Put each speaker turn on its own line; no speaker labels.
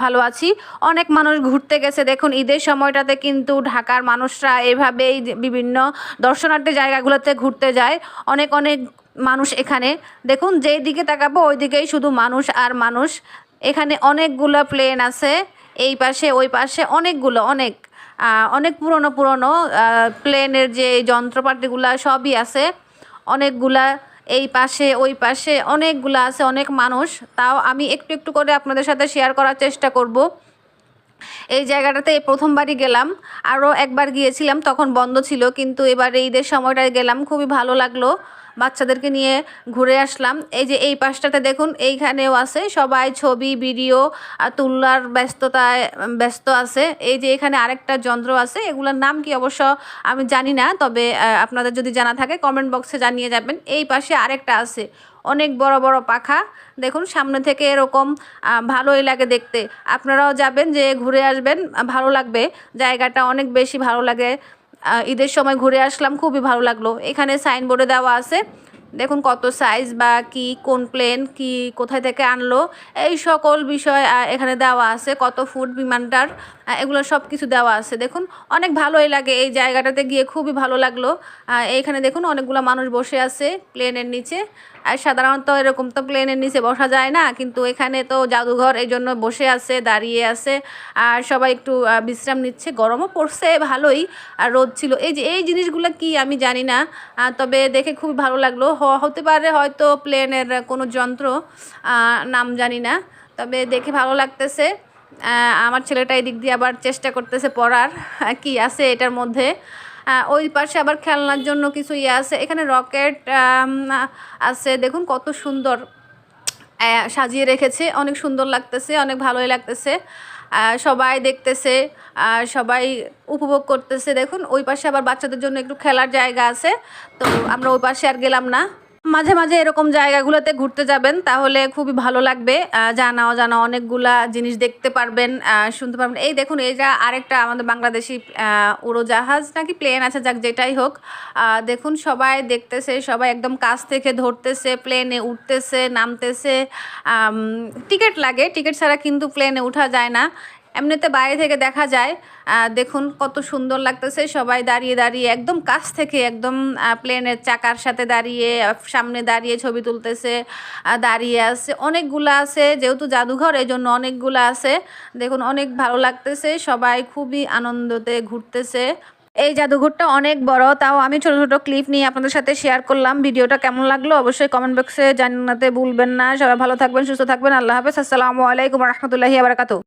ভালো আছি। অনেক মানুষ ঘুরতে গেছে, দেখুন ঈদের সময়টাতে কিন্তু ঢাকার মানুষরা এভাবেই বিভিন্ন দর্শনার্থী জায়গাগুলোতে ঘুরতে যায়। অনেক অনেক মানুষ এখানে, দেখুন যেই দিকে তাকাবো ওই দিকেই শুধু মানুষ আর মানুষ। এখানে অনেকগুলো প্লেন আছে, এই পাশে ওই পাশে অনেকগুলো, অনেক পুরনো পুরনো প্লেনের যে যন্ত্রপাতিগুলা সবই আছে অনেকগুলা। এই পাশে ওই পাশে অনেকগুলা আছে, অনেক মানুষ। তাও আমি একটু একটু করে আপনাদের সাথে শেয়ার করার চেষ্টা করব। এই জায়গাটাতে এই প্রথমবারই গেলাম, আরও একবার গিয়েছিলাম তখন বন্ধ ছিল, কিন্তু এবারে ঈদের সময়টায় গেলাম, খুবই ভালো লাগলো। বাচ্চাদেরকে নিয়ে ঘুরে আসলাম। এই যে এই পাশটাতে দেখুন, এইখানেও আছে, সবাই ছবি ভিডিও তোলার ব্যস্ততায় ব্যস্ত আছে। এই যে এখানে আরেকটা যন্ত্র আছে, এগুলোর নাম কি অবশ্য আমি জানি না, তবে আপনাদের যদি জানা থাকে কমেন্ট বক্সে জানিয়ে যাবেন। এই পাশে আরেকটা আছে, অনেক বড় বড় পাখা, দেখুন সামনে থেকে এরকম ভালোই লাগে দেখতে। আপনারাও যাবেন, যে ঘুরে আসবেন, ভালো লাগবে, জায়গাটা অনেক বেশি ভালো লাগে। ঈদের সময় ঘুরে আসলাম, খুবই ভালো লাগলো। এখানে সাইনবোর্ডে দেওয়া আছে, দেখুন কত সাইজ বা কি কোন প্লেন কি কোথায় থেকে আনলো এই সকল বিষয় এখানে দেওয়া আছে, কত ফুট বিমানটার, এগুলো সব কিছু দেওয়া আছে। দেখুন অনেক ভালোই লাগে, এই জায়গাটাতে গিয়ে খুবই ভালো লাগলো। এইখানে দেখুন অনেকগুলো মানুষ বসে আছে প্লেনের নিচে। আর সাধারণত এরকম তো প্লেনের নিচে বসা যায় না, কিন্তু এখানে তো জাদুঘর, এই জন্য বসে আছে, দাঁড়িয়ে আছে। আর সবাই একটু বিশ্রাম নিচ্ছে, গরমও পড়ছে ভালোই, আর রোদ ছিল। এই যে এই জিনিসগুলো কি আমি জানি না, তবে দেখে খুবই ভালো লাগলো। হতে পারে হয়তো প্লেনের কোনো যন্ত্র, নাম জানি না, তবে দেখে ভালো লাগতেছে। আমার ছেলেটা এই দিক দিয়ে আবার চেষ্টা করতেছে পড়ার কি আছে এটার মধ্যে। ওই পাশে আবার খেলনার জন্য কিছু ইয়ে আছে, এখানে রকেট আছে, দেখুন কত সুন্দর সাজিয়ে রেখেছে, অনেক সুন্দর লাগতেছে, অনেক ভালোই লাগতেছে। সবাই দেখতেছে, সবাই উপভোগ করতেছে। দেখুন ওই পাশে আবার বাচ্চাদের জন্য একটু খেলার জায়গা আছে, তো আমরা ওই পাশে আর গেলাম না। মাঝে মাঝে এরকম জায়গাগুলোতে ঘুরতে যাবেন, তাহলে খুবই ভালো লাগবে। জানা অজানা অনেকগুলা জিনিস দেখতে পারবেন, শুনতে পারবেন। এই দেখুন, এইটা আরেকটা আমাদের বাংলাদেশি উড়োজাহাজ নাকি প্লেন আছে, যাক যেটাই হোক। দেখুন সবাই দেখতেছে, সবাই একদম কাছ থেকে ধরতেছে, প্লেনে উঠতেছে নামতেছে। টিকিট লাগে, টিকিট ছাড়া কিন্তু প্লেনে ওঠা যায় না, এমনিতে বাইরে থেকে দেখা যায়। দেখুন কত সুন্দর লাগতেছে, সবাই দাঁড়িয়ে দাঁড়িয়ে একদম কাছ থেকে, একদম প্লেনের চাকার সাথে দাঁড়িয়ে, সামনে দাঁড়িয়ে ছবি তুলতেছে, দাঁড়িয়ে আছে, অনেকগুলা আছে, যেহেতু জাদুঘর এই জন্য অনেকগুলা আছে। দেখুন অনেক ভালো লাগতেছে, সবাই খুবই আনন্দতে ঘুরতেছে। এই জাদুঘরটা অনেক বড়, তাও আমি ছোট ছোট ক্লিপ নিয়ে আপনাদের সাথে শেয়ার করলাম। ভিডিওটা কেমন লাগলো অবশ্যই কমেন্ট বক্সে জানাতে ভুলবেন না। সবাই ভালো থাকবেন, সুস্থ থাকবেন। আল্লাহ হাফেজ, আসসালামু আলাইকুম রহমতুল্লাহি ওয়া বারাকাতুহু।